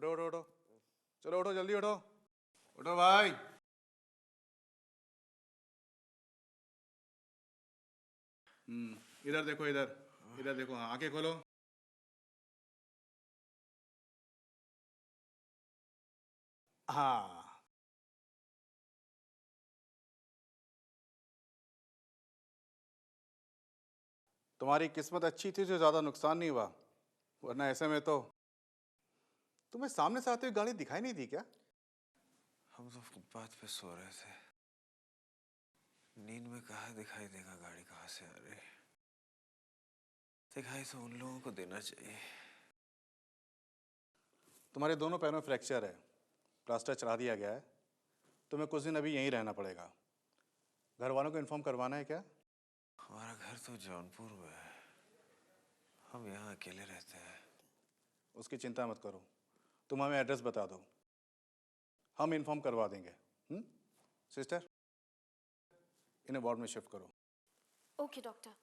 उठो उठो उठो, चलो उठो, जल्दी उठो, उठो भाई। इधर देखो, इधर इधर देखो, हाँ आंखें खोलो। हाँ, तुम्हारी किस्मत अच्छी थी जो ज्यादा नुकसान नहीं हुआ, वरना ऐसे में तो तुम्हें सामने से आती हुई गाड़ी दिखाई नहीं दी क्या? हम तो फुटपाथ पे सो रहे थे, नींद में कहाँ दिखाई देगा, गाड़ी कहाँ से आ रही। दिखाई तो उन लोगों को देना चाहिए। तुम्हारे दोनों पैरों में फ्रैक्चर है, प्लास्टर चढ़ा दिया गया है, तुम्हें कुछ दिन अभी यहीं रहना पड़ेगा। घर वालों को इन्फॉर्म करवाना है क्या? हमारा घर तो जौनपुर में है, हम यहाँ अकेले रहते हैं। उसकी चिंता मत करो, तुम हमें एड्रेस बता दो, हम इन्फॉर्म करवा देंगे। सिस्टर, इन्हें वार्ड में शिफ्ट करो। Okay doctor.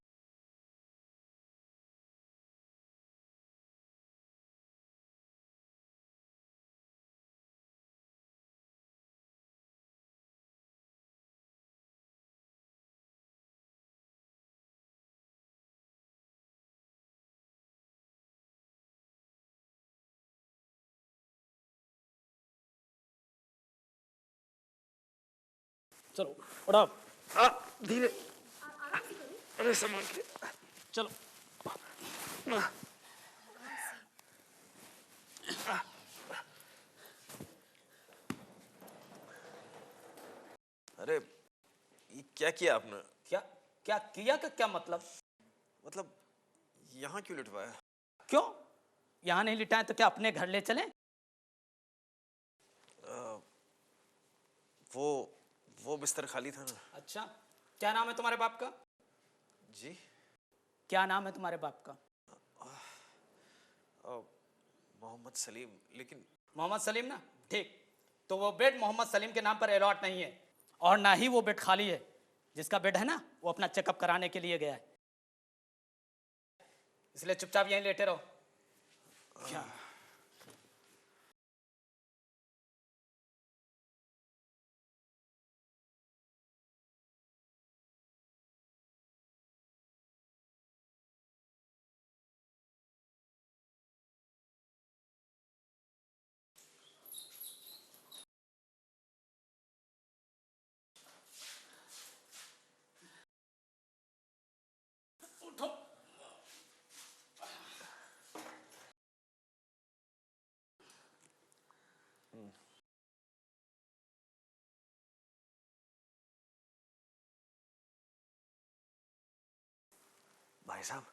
चलो उड़ा, धीरे, अरे संभाल के चलो। अरे ये क्या किया आपने? क्या क्या किया का क्या मतलब? मतलब यहाँ क्यों लिटवाया? क्यों यहाँ नहीं लिटाए तो क्या अपने घर ले चले? वो बिस्तर खाली था ना। अच्छा, क्या नाम है तुम्हारे बाप का? जी, क्या नाम है तुम्हारे बाप का? मोहम्मद सलीम। लेकिन मोहम्मद सलीम ना, ठीक। तो वो बेड मोहम्मद सलीम के नाम पर अलॉट नहीं है, और ना ही वो बेड खाली है। जिसका बेड है ना, वो अपना चेकअप कराने के लिए गया है, इसलिए चुपचाप यहीं लेटे रहो। क्या? उठो। भाई साहब,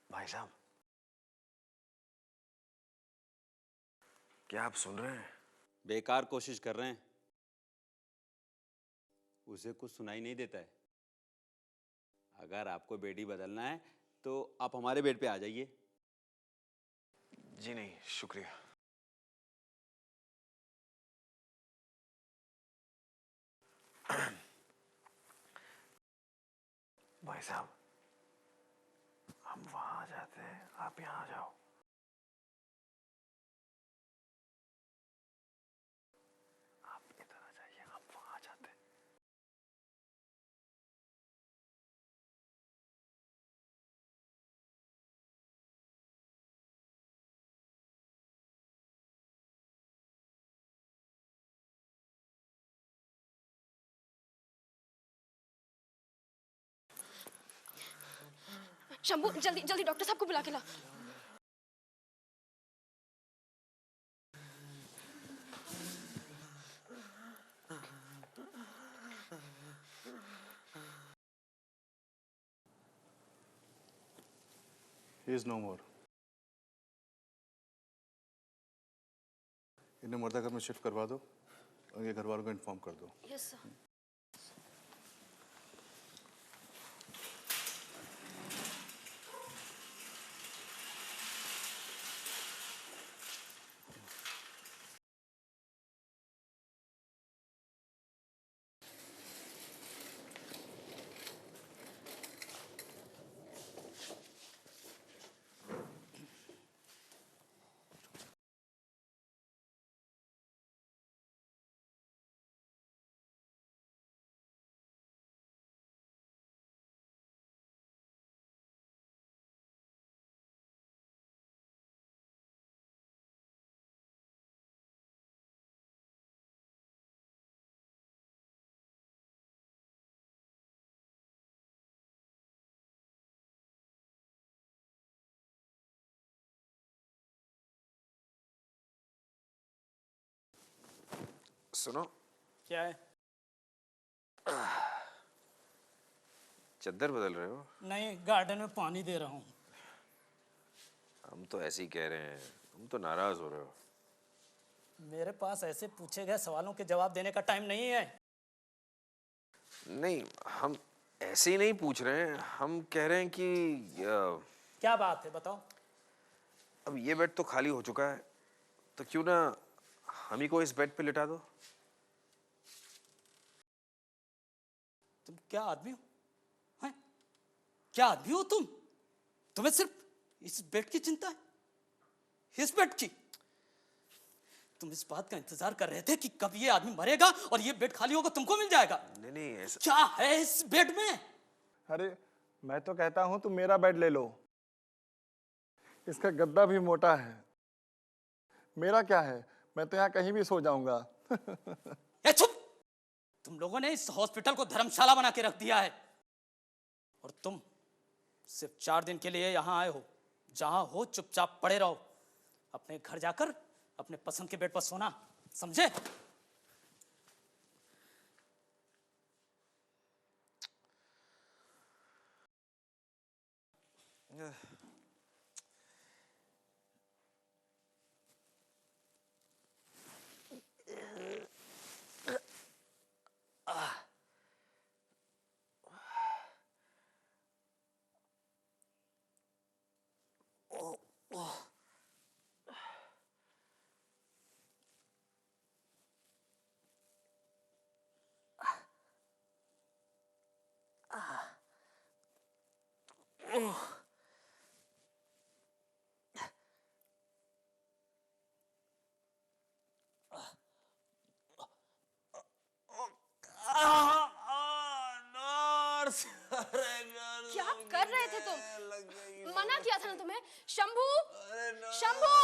भाई साहब, क्या आप सुन रहे हैं? बेकार कोशिश कर रहे हैं, उसे कुछ सुनाई नहीं देता है। अगर आपको बेड ही बदलना है तो आप हमारे बेड पे आ जाइए। जी नहीं, शुक्रिया। भाई साहब, हम वहां आ जाते हैं, आप यहाँ आ जाओ। आप इधर आ जाइए, हम वहां आ जाते हैं। शंभू, जल्दी जल्दी डॉक्टर साहब को बुला के ला। ही इज नो मोर। इन्हें मुर्दाघर में शिफ्ट करवा दो और ये घर वालों को इन्फॉर्म कर दो। Yes sir. सुनो, क्या है? चद्दर बदल रहे हो? नहीं, गार्डन में पानी दे रहा हूँ। हम तो ऐसे ही कह रहे हैं, तुम तो नाराज हो रहे हो। मेरे पास ऐसे पूछे गए सवालों के जवाब देने का टाइम नहीं है। नहीं, हम ऐसे ही नहीं पूछ रहे हैं, हम कह रहे हैं कि क्या बात है, बताओ। अब ये बेड तो खाली हो चुका है, तो क्यों ना हम ही को इस बेड पे लिटा दो। तुम क्या आदमी हो? हैं? क्या आदमी हो तुम? तुम्हें सिर्फ इस बेड की चिंता है? इस बेड की? तुम इस बात का इंतजार कर रहे थे कि कब ये आदमी मरेगा और ये बेड खाली होगा, तुमको मिल जाएगा। नहीं नहीं, ऐसा क्या है इस बेड में? अरे मैं तो कहता हूं तुम मेरा बेड ले लो, इसका गद्दा भी मोटा है। मेरा क्या है, मैं तो यहाँ कहीं भी सो जाऊंगा। ए चुप! तुम लोगों ने इस हॉस्पिटल को धर्मशाला बना के रख दिया है और तुम सिर्फ 4 दिन के लिए यहाँ आए हो। जहां हो चुपचाप पड़े रहो, अपने घर जाकर अपने पसंद के बेड पर सोना, समझे? क्या कर रहे थे तुम? मना किया था ना तुम्हें। शंभू, शंभू,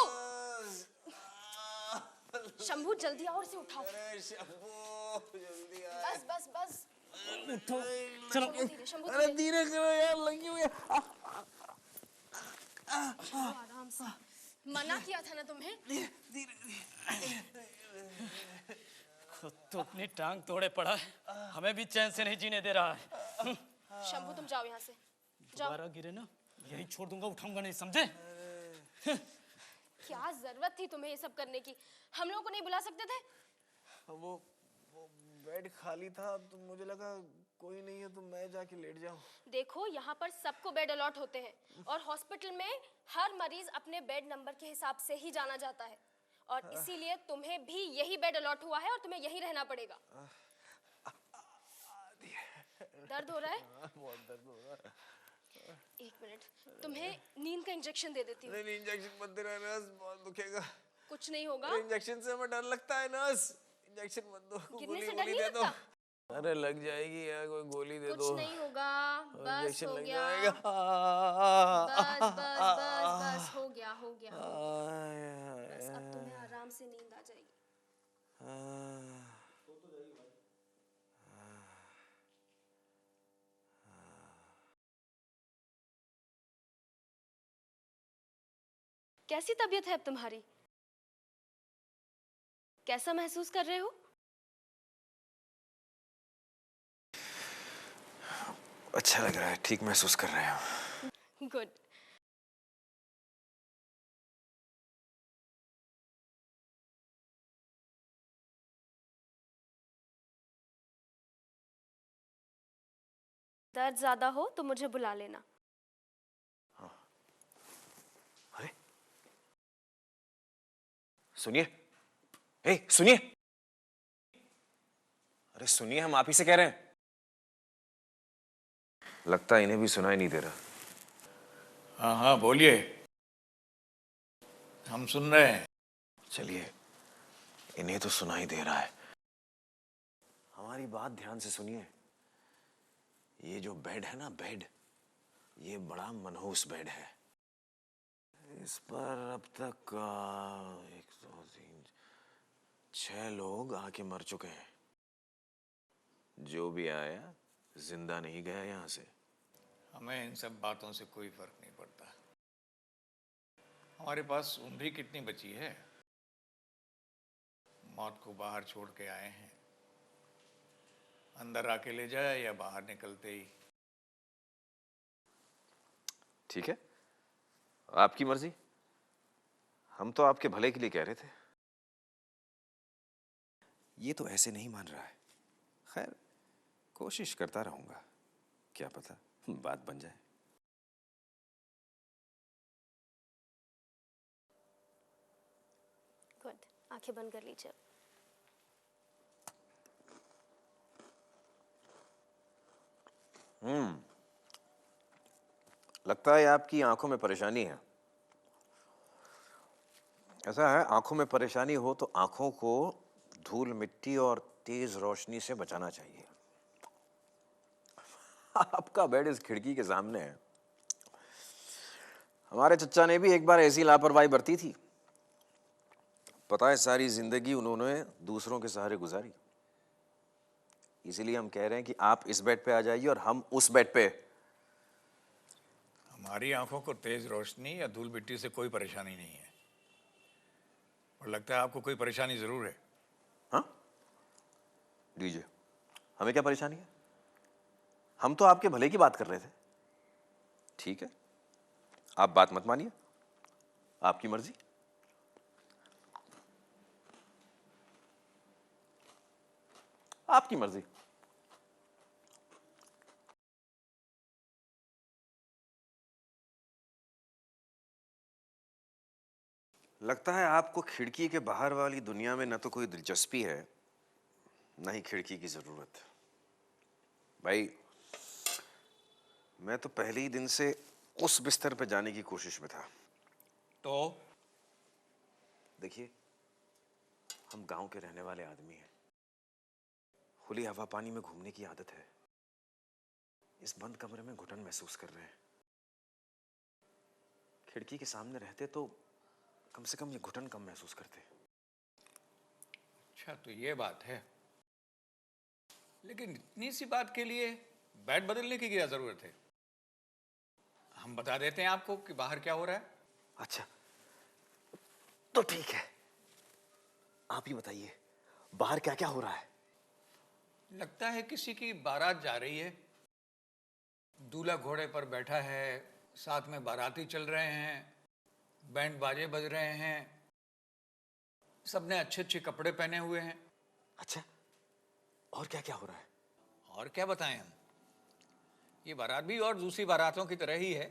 शंभू जल्दी आओ और इसे उठाओ। बस बस बस, उठो, चलो। शंभू धीरे, शंभू धीरे, धीरे करो यार, लगी हुई है। आराम से। मना किया था ना तुम्हें। खुद तो अपनी टांग तोड़े पड़ा है, हमें भी चैन से नहीं जीने दे रहा है। शंभू तुम जाओ यहाँ से, जाओ। दोबारा गिरे ना, यही छोड़ दूंगा, उठाऊंगा नहीं, समझे? क्या जरूरत थी तुम्हें ये सब करने की? हम लोगों को नहीं बुला सकते थे? वो बेड खाली था तो मुझे लगा कोई नहीं है तो मैं जाके लेट जाऊं। देखो, यहाँ पर सबको बेड अलॉट होते हैं और हॉस्पिटल में हर मरीज अपने बेड नंबर के हिसाब से ही जाना जाता है और इसीलिए तुम्हें भी यही बेड अलॉट हुआ है और तुम्हें यही रहना पड़ेगा। दर्द हो रहा है? बहुत दर्द हो रहा है। 1 मिनट, तुम्हें नींद का इंजेक्शन दे देती हूँ। नहीं इंजेक्शन मत देना नर्स, बहुत दुखेगा। कुछ नहीं होगा। इंजेक्शन से हमें डर लगता है नर्स, इंजेक्शन मत दो। गिरने गोली से डर गोली नहीं दे दो। लगता? अरे लग जाएगी यार, कोई गोली दे कुछ दो। नहीं होगा, बस इंजेक्शन हो लग गया। जाएगा। बस बस बस बस, हो गया हो गया हो गया। बस अब तुम्हें आराम से नींद आ जाएगी। कैसी तबीयत है अब तुम्हारी? कैसा महसूस कर रहे हो? अच्छा लग रहा है, ठीक महसूस कर रहे हो। गुड। दर्द ज्यादा हो तो मुझे बुला लेना। अरे सुनिए, सुनिए, अरे सुनिए, हम आप ही से कह रहे हैं। लगता है इन्हें भी सुनाई नहीं दे रहा। हाँ हाँ बोलिए, हम सुन रहे हैं। चलिए, इन्हें तो सुनाई दे रहा है। हमारी बात ध्यान से सुनिए। ये जो बेड है ना, बेड, ये बड़ा मनहूस बेड है। इस पर अब तक 1 2 3 6 लोग आके मर चुके हैं। जो भी आया जिंदा नहीं गया यहाँ से। हमें इन सब बातों से कोई फर्क नहीं पड़ता। हमारे पास उम्र ही कितनी बची है। मौत को बाहर छोड़ के आए हैं। अंदर आके ले जाए या बाहर निकलते ही? ठीक है, आपकी मर्जी। हम तो आपके भले के लिए कह रहे थे। ये तो ऐसे नहीं मान रहा है। खैर, कोशिश करता रहूंगा, क्या पता बात बन जाए। गुड, आंखें बंद कर लीजिए। लगता है आपकी आंखों में परेशानी है। ऐसा है, आंखों में परेशानी हो तो आंखों को धूल मिट्टी और तेज रोशनी से बचाना चाहिए। आपका बेड इस खिड़की के सामने है। हमारे चच्चा ने भी एक बार ऐसी लापरवाही बरती थी। पता है, सारी जिंदगी उन्होंने दूसरों के सहारे गुजारी। इसीलिए हम कह रहे हैं कि आप इस बेड पे आ जाइए और हम उस बेड पे। हमारी आंखों को तेज रोशनी या धूल मिट्टी से कोई परेशानी नहीं है, और लगता है आपको कोई परेशानी जरूर है। हाँ, लीजिए, हमें क्या परेशानी है? हम तो आपके भले की बात कर रहे थे। ठीक है, आप बात मत मानिए, आपकी मर्जी। आपकी मर्जी। लगता है आपको खिड़की के बाहर वाली दुनिया में न तो कोई दिलचस्पी है, न ही खिड़की की जरूरत। भाई, मैं तो पहले ही दिन से उस बिस्तर पे जाने की कोशिश में था। तो देखिए, हम गांव के रहने वाले आदमी हैं। खुली हवा पानी में घूमने की आदत है। इस बंद कमरे में घुटन महसूस कर रहे हैं। खिड़की के सामने रहते तो कम से कम ये घुटन कम महसूस करते। अच्छा, तो ये बात है। लेकिन इतनी सी बात के लिए बेड बदलने की क्या जरूरत है? हम बता देते हैं आपको कि बाहर क्या हो रहा है। अच्छा, तो ठीक है, आप ही बताइए, बाहर क्या क्या हो रहा है? लगता है किसी की बारात जा रही है। दूल्हा घोड़े पर बैठा है, साथ में बाराती चल रहे हैं, बैंड बाजे बज रहे हैं, सबने अच्छे अच्छे कपड़े पहने हुए हैं। अच्छा, और क्या क्या हो रहा है? और क्या बताएं हम? ये बारात भी और दूसरी बारातों की तरह ही है,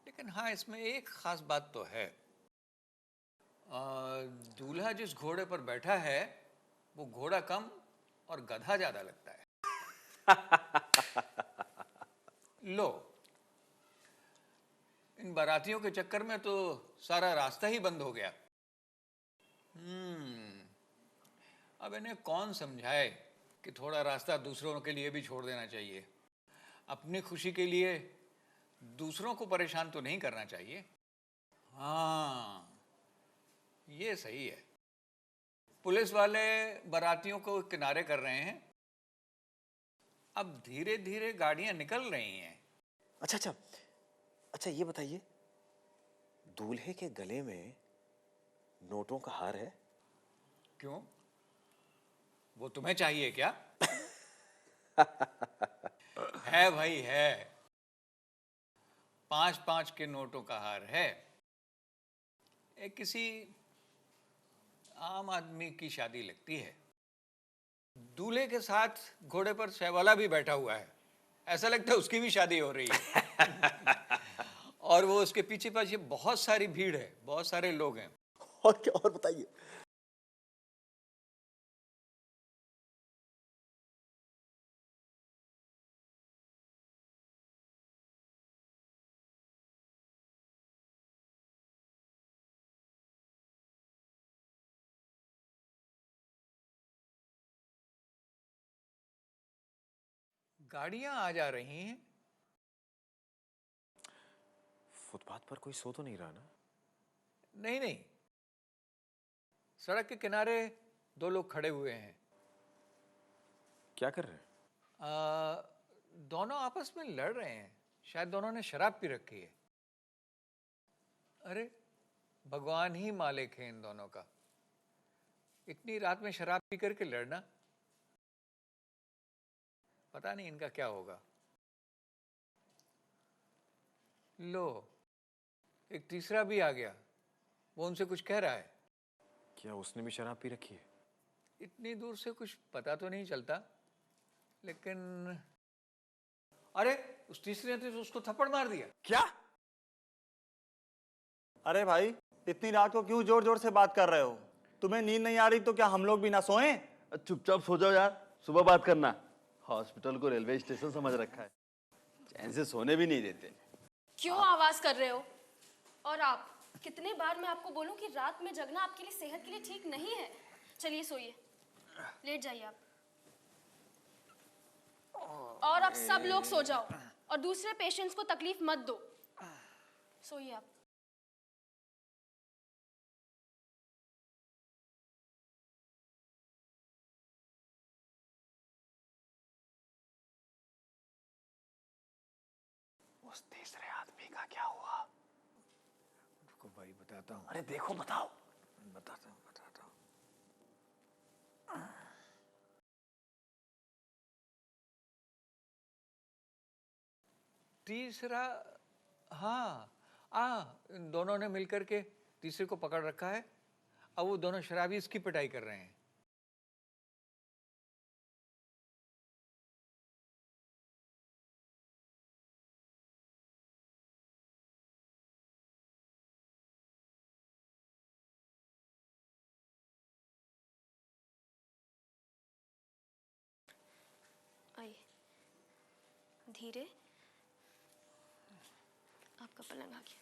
लेकिन हाँ, इसमें एक खास बात तो है। दूल्हा जिस घोड़े पर बैठा है वो घोड़ा कम और गधा ज्यादा लगता है। लो, इन बारातियों के चक्कर में तो सारा रास्ता ही बंद हो गया। अब इन्हें कौन समझाए कि थोड़ा रास्ता दूसरों के लिए भी छोड़ देना चाहिए। अपनी खुशी के लिए दूसरों को परेशान तो नहीं करना चाहिए। हाँ, ये सही है। पुलिस वाले बारातियों को किनारे कर रहे हैं। अब धीरे धीरे गाड़ियां निकल रही हैं। अच्छा अच्छा अच्छा, ये बताइए, दूल्हे के गले में नोटों का हार है? क्यों, वो तुम्हें चाहिए क्या? है भाई, है। 5-5 के नोटों का हार है। एक किसी आम आदमी की शादी लगती है। दूल्हे के साथ घोड़े पर शहवाला भी बैठा हुआ है। ऐसा लगता है उसकी भी शादी हो रही है। और वो उसके पीछे पाछे बहुत सारी भीड़ है, बहुत सारे लोग हैं। और क्या, और बताइए। गाड़ियां आ जा रही हैं। फुटपाथ पर कोई सो तो नहीं रहा ना? नहीं नहीं, सड़क के किनारे 2 लोग खड़े हुए हैं। क्या कर रहे हैं? दोनों आपस में लड़ रहे हैं। शायद दोनों ने शराब पी रखी है। अरे, भगवान ही मालिक है इन दोनों का। इतनी रात में शराब पी करके लड़ना, पता नहीं इनका क्या होगा। लो, एक तीसरा भी आ गया, वो उनसे कुछ कह रहा है। क्या उसने भी शराब पी रखी है? इतनी दूर से कुछ पता तो नहीं चलता, लेकिन अरे उस तीसरे ने तो उसको थप्पड़ मार दिया। क्या? अरे भाई, इतनी रात को क्यों जोर जोर से बात कर रहे हो? तुम्हें नींद नहीं आ रही तो क्या हम लोग भी ना सोएं? चुपचाप सो जाओ यार, सुबह बात करना। हॉस्पिटल को रेलवे स्टेशन समझ रखा है, चैन से सोने भी नहीं देते। क्यों आवाज कर रहे हो? और आप, कितने बार मैं आपको बोलूं कि रात में जगना आपके लिए, सेहत के लिए ठीक नहीं है। चलिए सोइए, लेट जाइए आप। और अब सब लोग सो जाओ और दूसरे पेशेंट्स को तकलीफ मत दो। सोइए आप। उस तीसरे आदमी का क्या हुआ? रुको भाई बताता हूँ। अरे देखो, बताओ। बताता हूँ बताता हूँ। तीसरा, हाँ, इन दोनों ने मिलकर के तीसरे को पकड़ रखा है। अब वो दोनों शराबी इसकी पिटाई कर रहे हैं। आइए, धीरे। आपका पलंग आ गया,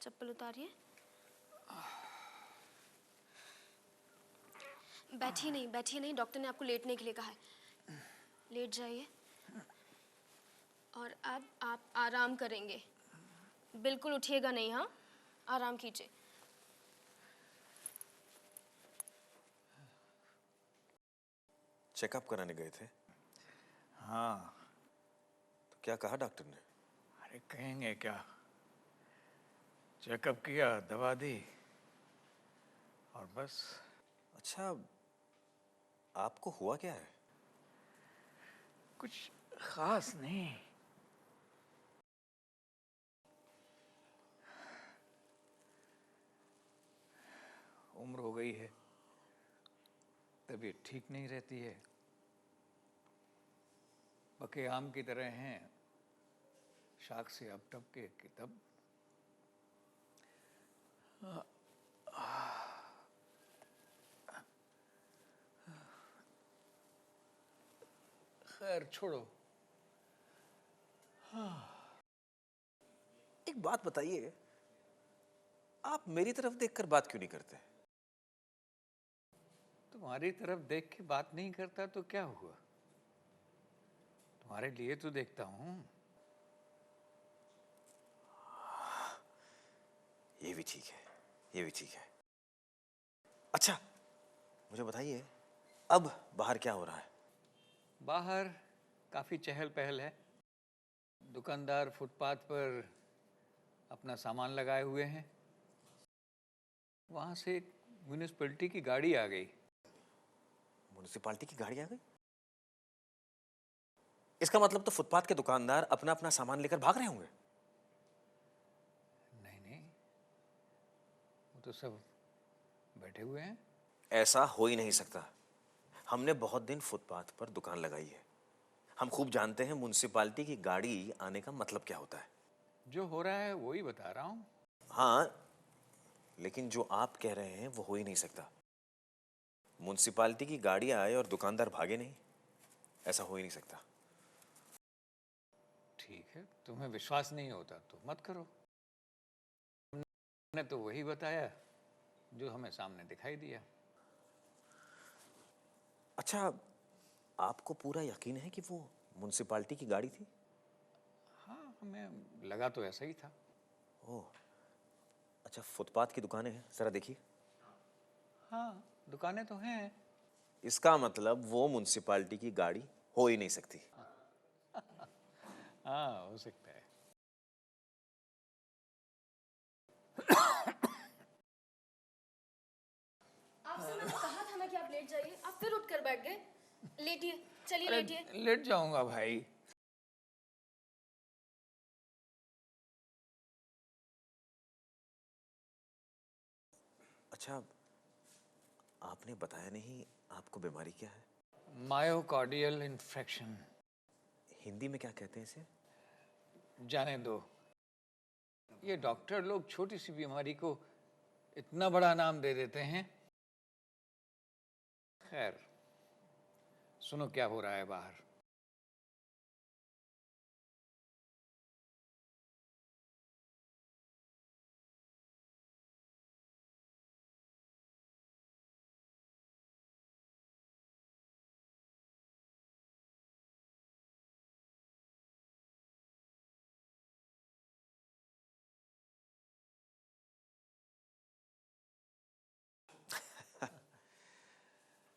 चप्पल उतारिए। बैठिए नहीं, डॉक्टर ने आपको लेटने के लिए कहा है। लेट जाइए। और अब आप आराम करेंगे, बिल्कुल उठिएगा नहीं। हाँ, आराम कीजिए। चेकअप कराने गए थे? हाँ। तो क्या कहा डॉक्टर ने? अरे कहेंगे क्या, चेकअप किया, दवा दी और बस। अच्छा, आपको हुआ क्या है? कुछ खास नहीं। उम्र हो गई है, तबीयत ठीक नहीं रहती है। पके आम की तरह हैं, शाख से अब टपके कि तब। खैर छोड़ो। एक बात बताइए, आप मेरी तरफ देखकर बात क्यों नहीं करते? तुम्हारी तरफ देख के बात नहीं करता तो क्या हुआ, तुम्हारे लिए तो देखता हूं। ये भी ठीक है, ये भी ठीक है। अच्छा, मुझे बताइए, अब बाहर क्या हो रहा है? बाहर काफी चहल पहल है। दुकानदार फुटपाथ पर अपना सामान लगाए हुए हैं। वहां से एक म्यूनिसिपैलिटी की गाड़ी आ गई। म्युनिसिपालिटी की गाड़ी आ गई? इसका मतलब तो फुटपाथ के दुकानदार अपना अपना सामान लेकर भाग रहे होंगे। नहीं, वो तो सब बैठे हुए हैं। ऐसा हो ही नहीं सकता। हमने बहुत दिन फुटपाथ पर दुकान लगाई है। हम खूब जानते हैं म्युनिसिपालिटी की गाड़ी आने का मतलब क्या होता है। जो हो रहा है वही बता रहा हूँ। हाँ, लेकिन जो आप कह रहे हैं वो हो ही नहीं सकता। म्युनिसिपालिटी की गाड़ी आए और दुकानदार भागे नहीं, ऐसा हो ही नहीं सकता। ठीक है, तुम्हें विश्वास नहीं होता तो मत करो। हमने तो वही बताया जो हमें सामने दिखाई दिया। अच्छा, आपको पूरा यकीन है कि वो म्युनिसिपालिटी की गाड़ी थी? हाँ, हमें लगा तो ऐसा ही था। ओह, अच्छा, फुटपाथ की दुकानें हैं, जरा देखिए। हाँ, दुकानें तो हैं। इसका मतलब वो म्युनिसिपालिटी की गाड़ी हो ही नहीं सकती। हाँ, हो सकता है। आपसे मैंने कहा था ना कि आप लेट जाइए, आप फिर उठकर बैठ गए। लेटिए, चलिए अरे लेटिए। लेट जाऊंगा भाई। अच्छा, आपने बताया नहीं आपको बीमारी क्या है? Myocardial infection. हिंदी में क्या कहते हैं इसे? जाने दो, ये डॉक्टर लोग छोटी सी बीमारी को इतना बड़ा नाम दे देते हैं। खैर, सुनो क्या हो रहा है बाहर।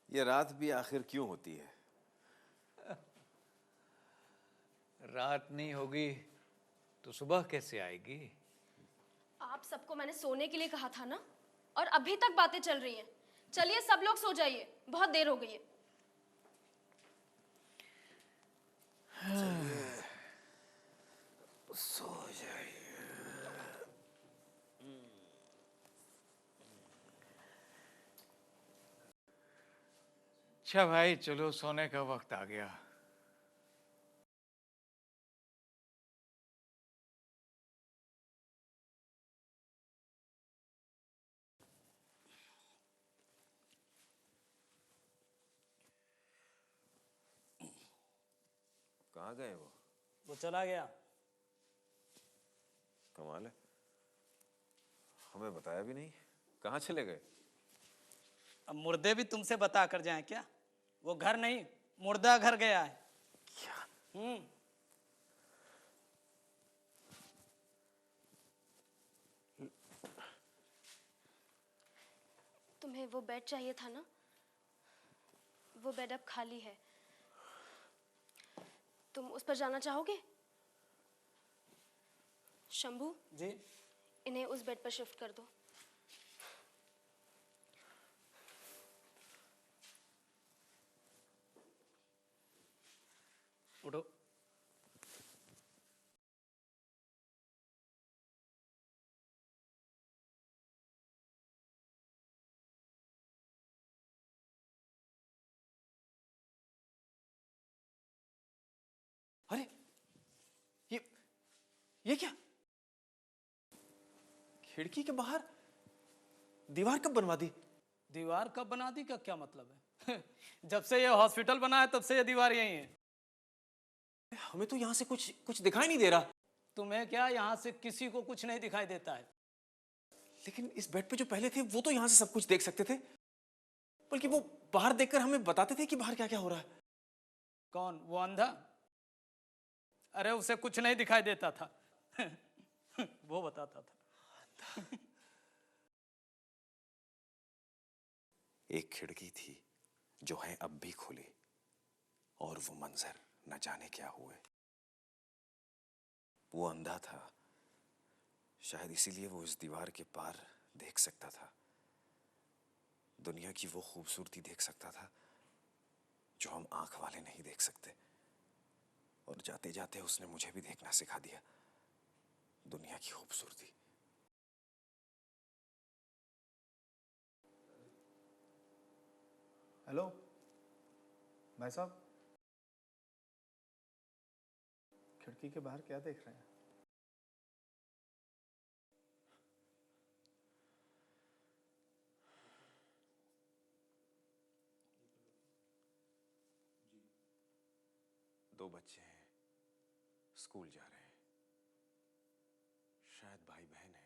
ये रात भी आखिर क्यों होती है? रात नहीं होगी तो सुबह कैसे आएगी? आप सबको मैंने सोने के लिए कहा था ना, और अभी तक बातें चल रही हैं। चलिए सब लोग सो जाइए, बहुत देर हो गई है। सो जाइए। अच्छा भाई, चलो सोने का वक्त आ गया। कहाँ गए वो? वो चला गया। कमाल है, हमें बताया भी नहीं। कहाँ चले गए? अब मुर्दे भी तुमसे बता कर जाएं क्या? वो घर नहीं, मुर्दा घर गया है। क्या? तुम्हें वो बेड चाहिए था ना, वो बेड अब खाली है। तुम उस पर जाना चाहोगे? शंभू, जी। इन्हें उस बेड पर शिफ्ट कर दो। उठो। अरे ये क्या? खिड़की के बाहर दीवार कब बनवा दी? दीवार कब बना दी का क्या मतलब है? जब से ये हॉस्पिटल बना है तब से ये दीवार यही है। हमें तो यहाँ से कुछ कुछ दिखाई नहीं दे रहा। तुम्हें क्या, यहाँ से किसी को कुछ नहीं दिखाई देता है। लेकिन इस बेड पे जो पहले थे वो तो यहाँ से सब कुछ देख सकते थे, बल्कि वो बाहर देखकर हमें बताते थे कि बाहर क्या क्या हो रहा है। कौन? वो अंधा? अरे उसे कुछ नहीं दिखाई देता था। वो बताता था। एक खिड़की थी जो है अब भी खुली, और वो मंजर न जाने क्या हुए। वो अंधा था, शायद इसीलिए वो इस दीवार के पार देख सकता था। दुनिया की वो खूबसूरती देख सकता था जो हम आंख वाले नहीं देख सकते। और जाते जाते उसने मुझे भी देखना सिखा दिया, दुनिया की खूबसूरती। हेलो भाई साहब, खिड़की के बाहर क्या देख रहे हैं? दो बच्चे हैं, स्कूल जा रहे हैं, शायद भाई बहन है।